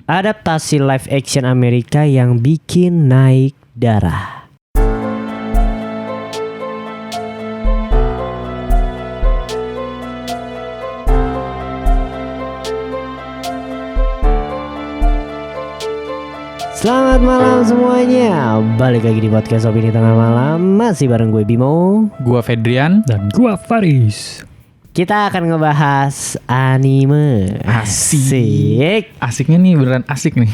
Adaptasi live action Amerika yang bikin naik darah. Selamat malam semuanya. Balik lagi di podcast Opini Tengah Malam. Masih bareng gue Bimo, gua Fedrian, dan gua Faris. Kita akan ngebahas anime. Asik. Asiknya nih beneran asik nih.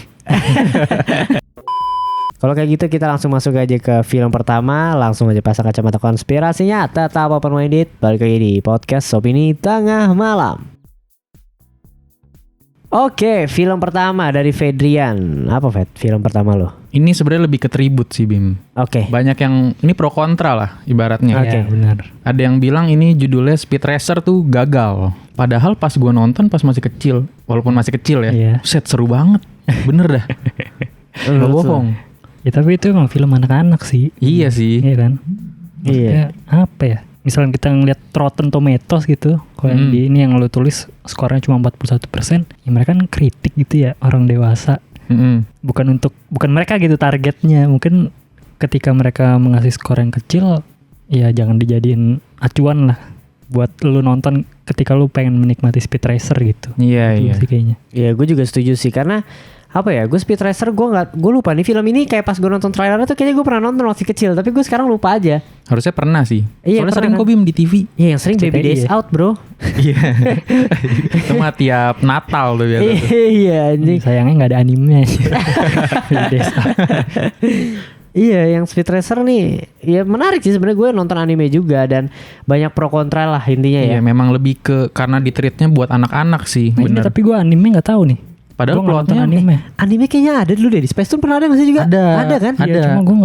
Kalau kayak gitu kita langsung masuk aja ke film pertama. Langsung aja pasang kacamata konspirasinya. Tetap open minded. Balik lagi di podcast Opini Tengah Malam. Oke, film pertama dari Fedrian. Apa Fed? Film pertama lo? Ini sebenarnya lebih ke tribut sih Bim. Oke. Banyak yang ini pro kontra lah ibaratnya. Oke. Ya, benar. Ada yang bilang ini judulnya Speed Racer tuh gagal. Padahal pas gua nonton pas masih kecil, walaupun masih kecil ya, Iya. set seru banget. Bener dah. Gak bohong. Ya tapi itu emang film anak-anak sih. Iya sih. Iya kan? Iya. Maksudnya apa ya? Misalnya kita ngeliat Rotten Tomatoes gitu, kalau yang di ini yang lo tulis skornya cuma 41%, ya mereka kan kritik gitu ya, orang dewasa. Bukan mereka gitu targetnya. Mungkin ketika mereka mengasih skor yang kecil, ya jangan dijadiin acuan lah buat lu nonton ketika lu pengen menikmati Speed Racer gitu. Iya, Itu iya. sih kayaknya. Iya, gue juga setuju sih karena apa ya? Gue Speed Racer gue lupa nih film ini kayak pas gue nonton trailernya tuh kayaknya gue pernah nonton waktu kecil, tapi gue sekarang lupa aja. Harusnya pernah sih. Iya, Soalnya pernah sering kan? kok Bim di TV. Iya, yang sering Baby CTI Days ya. Out, bro. Iya. Itu mah tiap Natal tuh biasa. Iya, anjing. Sayangnya nggak ada animenya. Desa. Iya, yang Speed Racer nih, ya menarik sih sebenarnya. Gue nonton anime juga dan banyak pro kontra lah intinya ya. Iya, memang lebih ke karena di treatnya buat anak-anak sih, Nah, ini bener. tapi gue anime nggak tahu nih. Padahal Gua nggak nonton plotnya anime. Anime kayaknya ada dulu deh di Space Tune, pernah ada nggak sih juga? Ada kan? Ada. Iya, cuma gue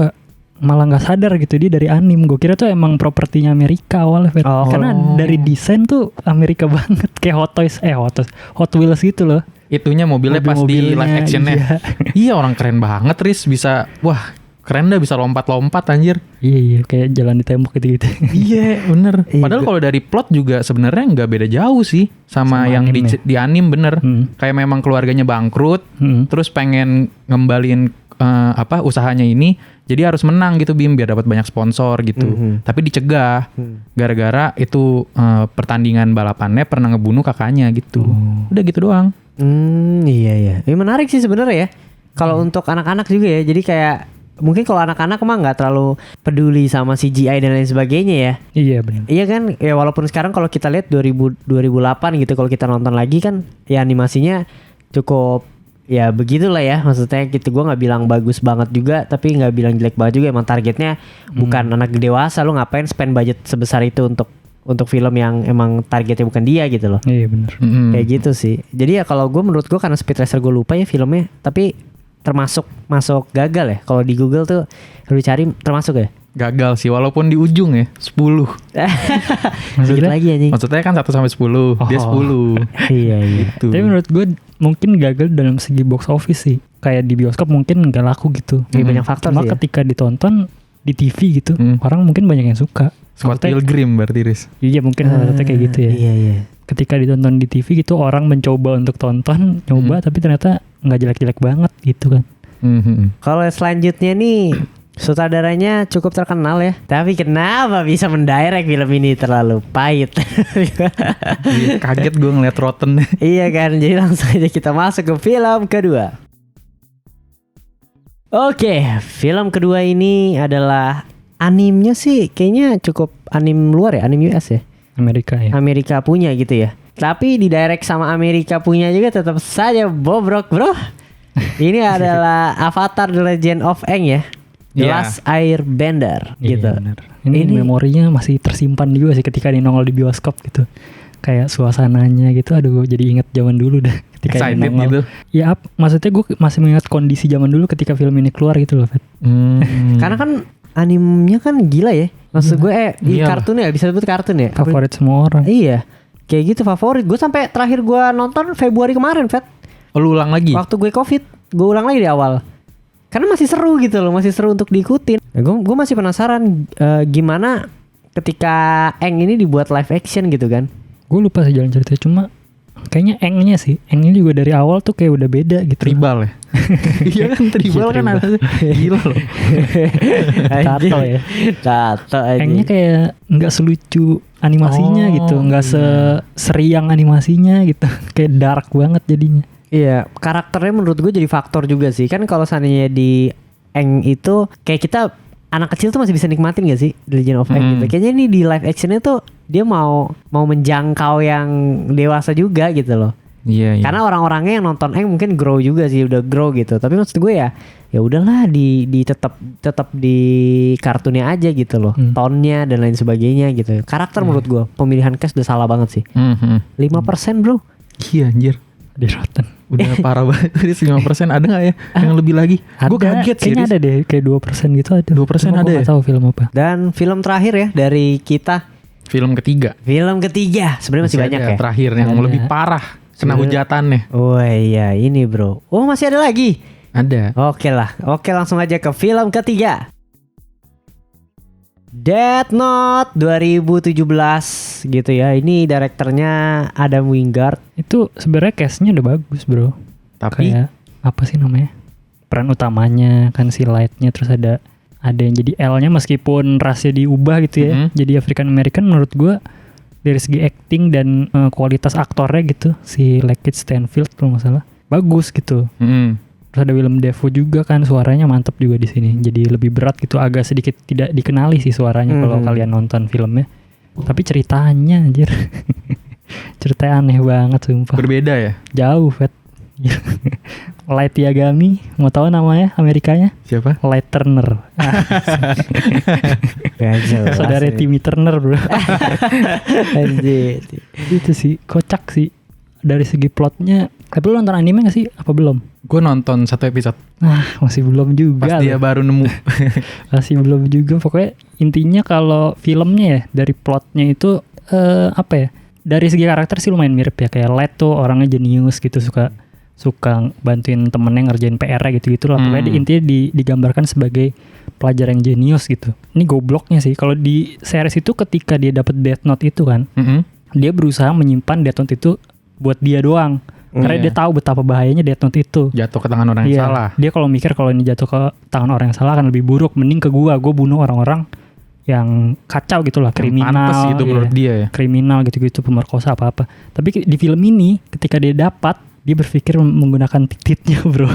malah nggak sadar gitu dia dari anime. Gue kira tuh emang propertinya Amerika awalnya, Fer. Oh. Karena dari desain tuh Amerika banget, kayak Hot Wheels gitu loh. itunya mobilnya pas di Mobil-mobilnya, live actionnya. iya. Iya, orang keren banget, Riz, bisa, wah keren dah, bisa lompat-lompat anjir. Iya, kayak jalan di tembok gitu-gitu. Iya, bener. Iya, Padahal kalau dari plot juga sebenarnya nggak beda jauh sih sama yang anime ya? di anime, bener. Hmm. Kayak memang keluarganya bangkrut, Hmm. terus pengen ngembaliin usahanya ini, jadi harus menang gitu Bim biar dapat banyak sponsor gitu. Mhm. Tapi dicegah gara-gara itu pertandingan balapannya pernah ngebunuh kakaknya gitu. Udah gitu doang. Iya. Ini menarik sih sebenarnya ya. Kalau untuk anak-anak juga ya. Jadi kayak mungkin kalau anak-anak emang nggak terlalu peduli sama CGI dan lain sebagainya ya. Iya benar. Iya kan, ya walaupun sekarang kalau kita lihat 2008 gitu, kalau kita nonton lagi kan ya animasinya cukup ya begitulah ya. Maksudnya gitu, gue nggak bilang bagus banget juga, tapi nggak bilang jelek banget juga. Emang targetnya bukan anak dewasa, lo ngapain spend budget sebesar itu untuk film yang emang targetnya bukan dia gitu loh. Iya benar. Mm-mm. Kayak gitu sih. Jadi ya kalau menurut gue karena Speed Racer gue lupa ya filmnya, tapi masuk gagal ya. Kalau di Google tuh lu cari termasuk ya. Gagal sih walaupun di ujung ya 10. Sedikit lagi anjing. Maksudnya kan 1 sampai 10, dia 10. Iya. Gitu. Tapi menurut gue mungkin gagal dalam segi box office sih. Kayak di bioskop mungkin nggak laku gitu. Iya, banyak faktor Cuma sih ya. ketika ditonton di TV gitu, orang mungkin banyak yang suka. Scott Maksudnya- Pilgrim berarti, Riz. Iya mungkin salah satunya kayak gitu ya. Iya. Ketika ditonton di TV gitu, orang mencoba untuk tonton, nyoba tapi ternyata nggak jelek-jelek banget gitu kan. Mhm. Kalau selanjutnya nih sutradaranya cukup terkenal ya. Tapi kenapa bisa mendirect film ini terlalu pahit? Iya, kaget gue ngeliat Rotten. Iya kan, jadi langsung aja kita masuk ke film kedua. Oke, film kedua ini adalah animenya sih kayaknya cukup anim luar ya, anim US ya. Amerika ya. Amerika punya gitu ya. Tapi di direct sama Amerika punya juga tetap saja bobrok, bro. Ini adalah Avatar The Legend of Aang ya. The Iya. Last Airbender Iya, gitu. benar. Ini memorinya masih tersimpan juga sih ketika nongol di bioskop gitu. Kayak suasananya gitu, aduh gue jadi inget zaman dulu dah. Ketika ini Excited nongol. gitu. Ya maksudnya gue masih mengingat kondisi zaman dulu ketika film ini keluar gitu loh, Fet. Karena kan animenya kan gila ya. Maksud gue Iya. kartun ya, bisa disebut kartun ya. Favorit semua orang. Iya. Kayak gitu favorit. Gue sampai terakhir gue nonton Februari kemarin, Fet. Oh, lu ulang lagi? Waktu gue Covid, gue ulang lagi di awal. Karena masih seru gitu loh, masih seru untuk diikutin. Gue masih penasaran gimana ketika Aang ini dibuat live action gitu kan. Gue lupa sih jalan ceritanya, cuma kayaknya Engnya sih. Engnya juga dari awal tuh kayak udah beda gitu. Tribal ya. Iya kan tribal kan ada. Gila loh. Tato ya. Tato aja. Engnya kayak nggak selucu animasinya gitu, nggak seriang animasinya gitu. Kayak dark banget jadinya. Iya, karakternya menurut gue jadi faktor juga sih. Kan kalau seandainya di Eng itu kayak kita anak kecil tuh masih bisa nikmatin gak sih The Legend of Aang gitu. Kayaknya ini di live actionnya tuh dia mau menjangkau yang dewasa juga gitu loh. Iya. Karena orang-orangnya yang nonton Aang mungkin grow juga sih, udah grow gitu. Tapi maksud gue ya udahlah di tetap di kartunnya aja gitu loh. Tone-nya dan lain sebagainya gitu. Karakter menurut gue pemilihan cast udah salah banget sih. 5% bro. Iya anjir. Di Rotten. Udah parah banget. 5% ada gak ya yang lebih lagi? Gue kaget sih. Kayaknya ada deh kayak 2% gitu ada. 2% Cuma ada gue ya? gak tahu film apa. Dan film terakhir ya dari kita. Film ketiga. Sebenarnya masih banyak ada ya. terakhir yang Ada. lebih parah. Kena hujatannya. Oh iya ini bro. Oh masih ada lagi. Ada. Oke lah. Oke langsung aja ke film ketiga. Death Note 2017 gitu ya. Ini direkturnya Adam Wingard. Itu sebenarnya cast-nya udah bagus bro. Tapi Kayak apa sih namanya? Peran utamanya kan si Light-nya, terus ada yang jadi L-nya meskipun rasnya diubah gitu ya. Jadi African American menurut gua dari segi acting dan kualitas aktornya gitu, si Lakeith Stanfield kalau nggak salah bagus gitu. Terus ada Willem Dafoe juga kan, suaranya mantap juga di sini. Jadi lebih berat gitu, agak sedikit tidak dikenali sih suaranya kalau kalian nonton filmnya. Tapi ceritanya anjir. Ceritanya aneh banget sumpah. berbeda ya. Jauh, Fet. Light Yagami, mau tahu namanya Amerikanya? Siapa? Light Turner. Saudara Timmy Turner, bro. Anjir. Itu sih kocak sih dari segi plotnya. Tapi lu nonton anime gak sih? Apa belum? Gue nonton 1 episode. Masih belum juga. Pas dia baru nemu. Masih belum juga. Pokoknya intinya kalau filmnya ya dari plotnya itu apa ya? Dari segi karakter sih lumayan mirip ya. Kayak Light tuh orangnya jenius gitu, suka bantuin temennya ngerjain PR-nya gitu-gitu lah. Pokoknya intinya digambarkan sebagai pelajar yang jenius gitu. Ini gobloknya sih. Kalau di series itu ketika dia dapat Death Note itu kan, dia berusaha menyimpan Death Note itu buat dia doang. Karena dia tahu betapa bahayanya Death Note itu. Jatuh ke tangan orang yang salah. Dia kalau mikir kalau ini jatuh ke tangan orang yang salah akan lebih buruk. Mending ke gue bunuh orang-orang yang kacau gitu lah, kriminal. Pantes gitu menurut dia ya. Kriminal gitu-gitu, pemerkosa apa-apa. Tapi di film ini ketika dia dapat, dia berpikir menggunakan tititnya bro.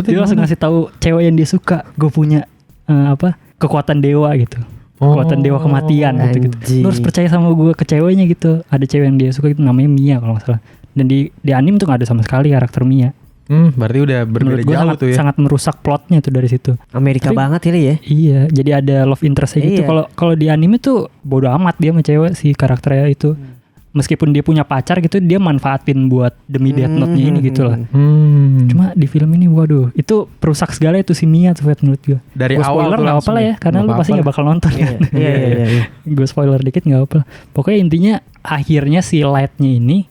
Dia langsung ngasih tahu cewek yang dia suka, gue punya kekuatan dewa gitu. Kekuatan dewa kematian gitu. Lu harus percaya sama gue, ke ceweknya gitu. Ada cewek yang dia suka itu namanya Mia kalau nggak salah. Dan di anime tuh nggak ada sama sekali karakter Mia. Berarti udah berbeda jauh tuh ya. Sangat merusak plotnya tuh dari situ. Amerika banget ya. Iya, jadi ada love interestnya gitu. Kalau di anime tuh bodo amat dia sama cewek si karakternya itu. Meskipun dia punya pacar gitu, dia manfaatin buat demi Death Note-nya ini gitu lah. Cuma di film ini waduh, itu perusak segala itu si Mia tuh menurut gue. Dari gua awal spoiler tuh nggak apa lah ya, karena lu pasti nggak bakal nonton. Iya. Gue spoiler dikit nggak apa. Pokoknya intinya akhirnya si Light-nya ini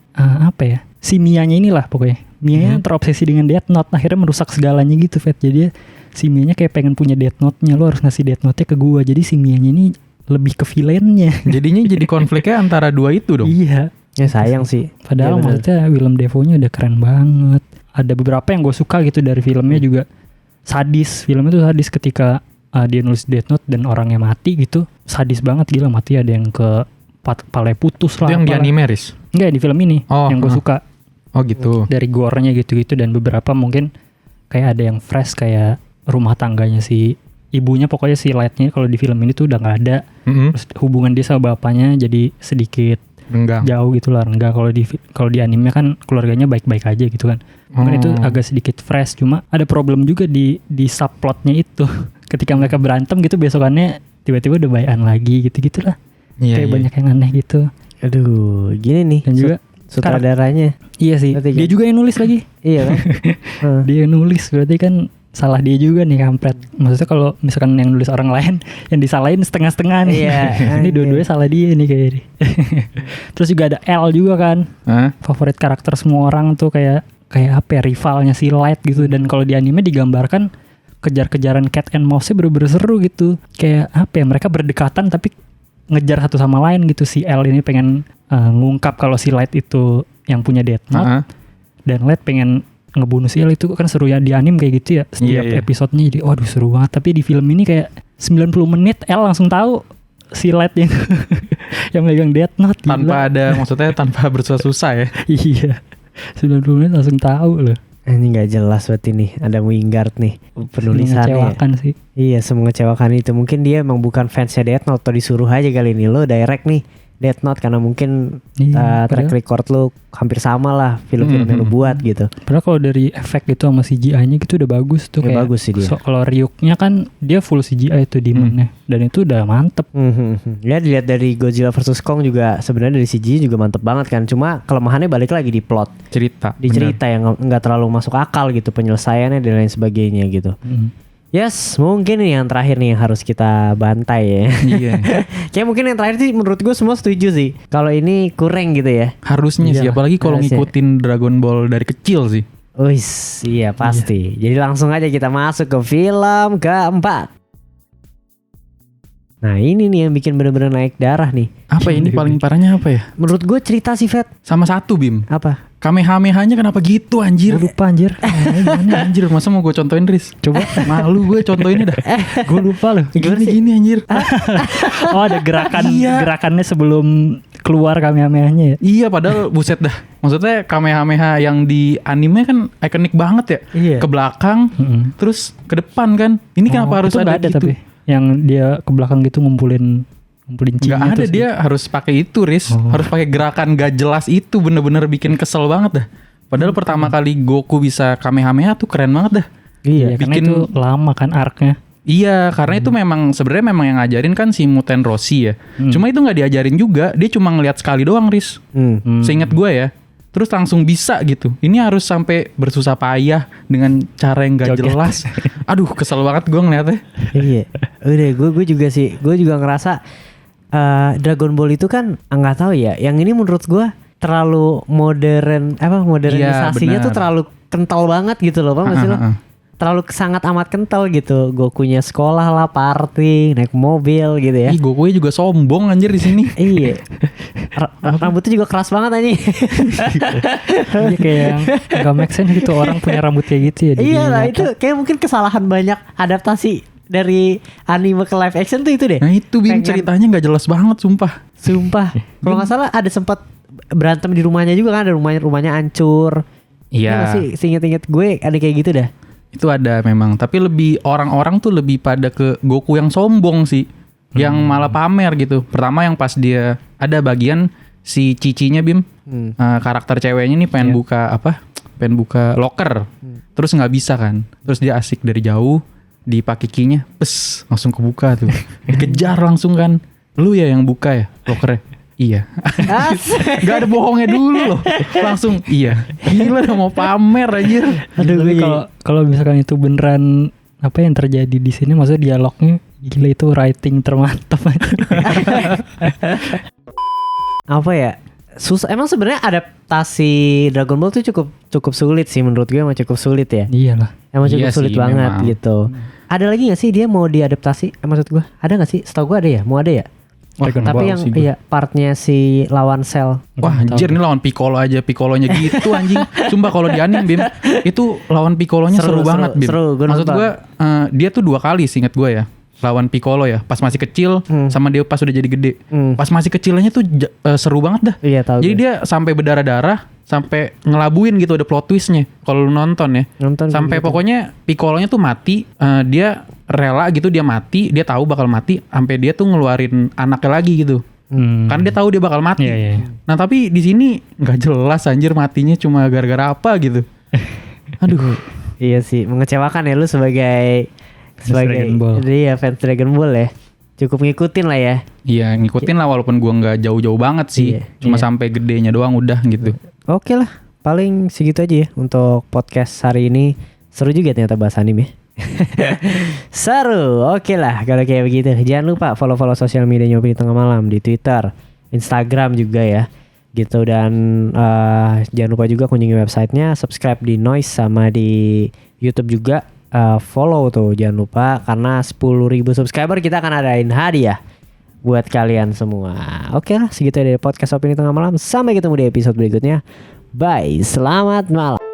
si Mia-nya inilah pokoknya. Mia-nya terobsesi dengan Death Note, akhirnya merusak segalanya gitu, Fet. Jadi si Mia-nya kayak pengen punya Death Note-nya, lu harus ngasih Death Note-nya ke gua. Jadi si Mia-nya ini lebih ke villain-nya. Jadinya jadi konfliknya antara dua itu dong. Iya. Ya sayang sih. Padahal maksudnya Willem Dafoe-nya udah keren banget. Ada beberapa yang gue suka gitu dari filmnya juga. Sadis, filmnya tuh sadis ketika dia nulis Death Note dan orangnya mati gitu. Sadis banget, gila, mati ada yang kepala putus lah. Itu yang di anime, Riz? Enggak, di film ini yang gue suka. Oh gitu. Dari gore-nya gitu-gitu, dan beberapa mungkin kayak ada yang fresh kayak rumah tangganya si ibunya, pokoknya si Light-nya kalau di film ini tuh udah nggak ada. Terus hubungan dia sama bapaknya jadi sedikit renggang, jauh gitu lah, renggang. Kalau di anime kan keluarganya baik-baik aja gitu kan. Mungkin itu agak sedikit fresh, cuma ada problem juga di subplotnya itu. Ketika mereka berantem gitu, besokannya tiba-tiba udah bayan lagi gitu-gitulah. Kayak banyak yang aneh gitu. Aduh, gini nih. Dan juga sutradaranya. Iya sih. Dia juga yang nulis lagi. Iya kan? Dia yang nulis, berarti kan salah dia juga nih, kampret. Maksudnya kalau misalkan yang nulis orang lain, yang disalahin setengah-setengah nih. Iya. Ini dua-duanya salah dia nih kayaknya. Terus juga ada L juga kan. Favorit karakter semua orang tuh kayak apa ya, rivalnya si Light gitu. Dan kalau di anime digambarkan kejar-kejaran cat and mouse-nya bener-bener seru gitu. Kayak apa ya, mereka berdekatan tapi ngejar satu sama lain gitu. Si L ini pengen ngungkap kalau si Light itu yang punya Death Note Heeh. dan Light pengen ngebunuh si L. Itu kan seru ya di anime kayak gitu ya. Setiap Iya. episodenya jadi waduh seru banget. Tapi di film ini kayak 90 menit L langsung tahu si Light yang yang megang Death Note. Tanpa ada, maksudnya tanpa bersusah-susah ya. Iya. 90 menit langsung tahu loh. Ini nggak jelas berarti nih. Ada Wingard nih penulisannya. Mengecewakan sih. Iya, semengecewakan itu. Mungkin dia emang bukan fansnya Death Note atau disuruh aja kali ini lo direct nih Death Note karena mungkin Iya, track record lu hampir sama lah film-film yang lu buat gitu. Padahal kalau dari efek gitu sama CGI-nya gitu udah bagus tuh Ya, kayak. bagus sih dia. Kalau Ryuk-nya kan dia full CGI tuh demonnya dan itu udah mantep. Ya dilihat dari Godzilla vs Kong juga sebenarnya dari CG juga mantep banget kan. Cuma kelemahannya balik lagi di plot, Cerita. di cerita yang nggak terlalu masuk akal gitu penyelesaiannya dan lain sebagainya gitu. Yes, mungkin ini yang terakhir nih yang harus kita bantai ya. Iya. Kayak mungkin yang terakhir sih menurut gue semua setuju sih. Kalau ini kurang gitu ya. Harusnya sih, Iyalah, apalagi kalau harusnya. ngikutin Dragon Ball dari kecil sih. Wis, iya pasti. Jadi langsung aja kita masuk ke film keempat. Nah ini nih yang bikin bener-bener naik darah nih. Apa ya, ini paling parahnya apa ya? Menurut gue cerita sih Fat. Sama satu Bim. Apa? Kamehamehanya kenapa gitu anjir? Gue lupa anjir. Gimana anjir, masa mau gue contohin Riz? Coba. Malu gue contoinnya dah. Gue lupa loh. Gini anjir. Oh ada gerakan Iya. gerakannya sebelum keluar Kamehamehanya ya. Iya padahal buset dah. Maksudnya Kamehameha yang di anime kan ikonik banget ya. Iya. Ke belakang, terus ke depan kan. Ini kenapa harus Itu ada nggak gitu? tapi yang dia ke belakang gitu ngumpulin Gak cinya ada, terus dia harus pakai itu Riz. Harus pakai gerakan gak jelas itu, bener-bener bikin kesel banget dah. Padahal pertama kali Goku bisa Kamehameha tuh keren banget dah. Iya, karena bikin- itu lama kan arc-nya. Iya, karena itu memang sebenarnya memang yang ngajarin kan si Muten Rossi ya. Cuma itu nggak diajarin juga, dia cuma ngeliat sekali doang, Riz. Seingat gue ya. Terus langsung bisa gitu. Ini harus sampai bersusah payah dengan cara yang gak Joget. jelas. Aduh, kesel banget gue ngeliatnya. Iya. Udah gue juga sih. Gue juga ngerasa Dragon Ball itu kan nggak tahu ya. Yang ini menurut gue terlalu modernisasinya Iya, tuh benar. terlalu kental banget gitu loh, paham gak sih lo? Terlalu sangat amat kental gitu. Gokunya sekolah lah, party, naik mobil gitu ya. Ih, Goku juga sombong anjir di sini. Iya. Rambutnya juga keras banget anjing. Iya kayak yang gak make sense gitu orang punya rambut kayak gitu ya. di Iya dunia lah, nyata. itu kayak mungkin kesalahan banyak adaptasi dari anime ke live action tuh itu deh. Nah itu Bim, Pengen- ceritanya gak jelas banget sumpah. Sumpah. Kalau nggak salah ada sempat berantem di rumahnya juga kan, ada rumahnya hancur. Iya. nggak sih, seinget-inget gue ada kayak gitu dah. Itu ada memang, tapi lebih orang-orang tuh lebih pada ke Goku yang sombong sih, yang malah pamer gitu. Pertama yang pas dia ada bagian si cicinya Bim, karakter ceweknya nih pengen buka apa? Pengen buka locker, terus nggak bisa kan? Terus dia asik dari jauh, dipakai kinya, pes langsung kebuka tuh, dikejar langsung kan. Lu ya yang buka ya lockernya? Iya. Gak ada bohongnya dulu loh. Langsung iya. Gila udah mau pamer anjir. Aduh, tapi kalau misalkan itu beneran apa yang terjadi di sini, maksudnya dialognya gila, itu writing termantap. Apa ya? Susah. Emang sebenarnya adaptasi Dragon Ball tuh cukup sulit sih menurut gue, emang cukup sulit ya. Iyalah. Emang cukup Iya sulit sih, banget memang. gitu. Ada lagi gak sih dia mau diadaptasi? Maksud gue ada gak sih? Setahu gue ada ya, mau ada ya. Wah, Tapi yang sih gue. iya partnya si lawan Cell. Wah anjir, ini lawan Piccolo aja, Piccolonya gitu anjing. Sumpah kalau di anime Bim, itu lawan Piccolonya Seru, seru banget Bim. seru, gue Maksud nonton. gue dia tuh 2 kali seingat gue ya, lawan Piccolo ya. Pas masih kecil sama dia pas udah jadi gede. Pas masih kecilnya tuh seru banget dah. Iya tahu. Jadi gue. dia sampai berdarah-darah, sampai ngelabuin gitu, ada plot twistnya kalau lu nonton ya. Nonton Sampai gitu. pokoknya Piccolonya tuh mati, dia rela gitu, dia mati, dia tahu bakal mati, sampai dia tuh ngeluarin anaknya lagi gitu. Kan dia tahu dia bakal mati. Iya, iya. Nah tapi di sini nggak jelas anjir matinya cuma gara-gara apa gitu. Aduh. Iya sih, mengecewakan ya lu sebagai Dragon Ball. Iya, fans Dragon Ball ya. Cukup ngikutin lah ya. Iya ngikutin lah, walaupun gua nggak jauh-jauh banget sih. Iya, Cuma iya. sampai gedenya doang udah gitu. Oke lah, paling segitu aja ya untuk podcast hari ini. Seru juga ternyata bahas anime. Seru, oke lah kalau kayak begitu. Jangan lupa follow sosial medianya Opini Tengah Malam di Twitter, Instagram juga ya. Gitu, dan jangan lupa juga kunjungi websitenya, subscribe di Noise sama di YouTube juga. Follow tuh jangan lupa, karena 10.000 subscriber kita akan adain hadiah buat kalian semua. Oke lah, segitu dari podcast Opini Tengah Malam. Sampai ketemu di episode berikutnya. Bye, selamat malam.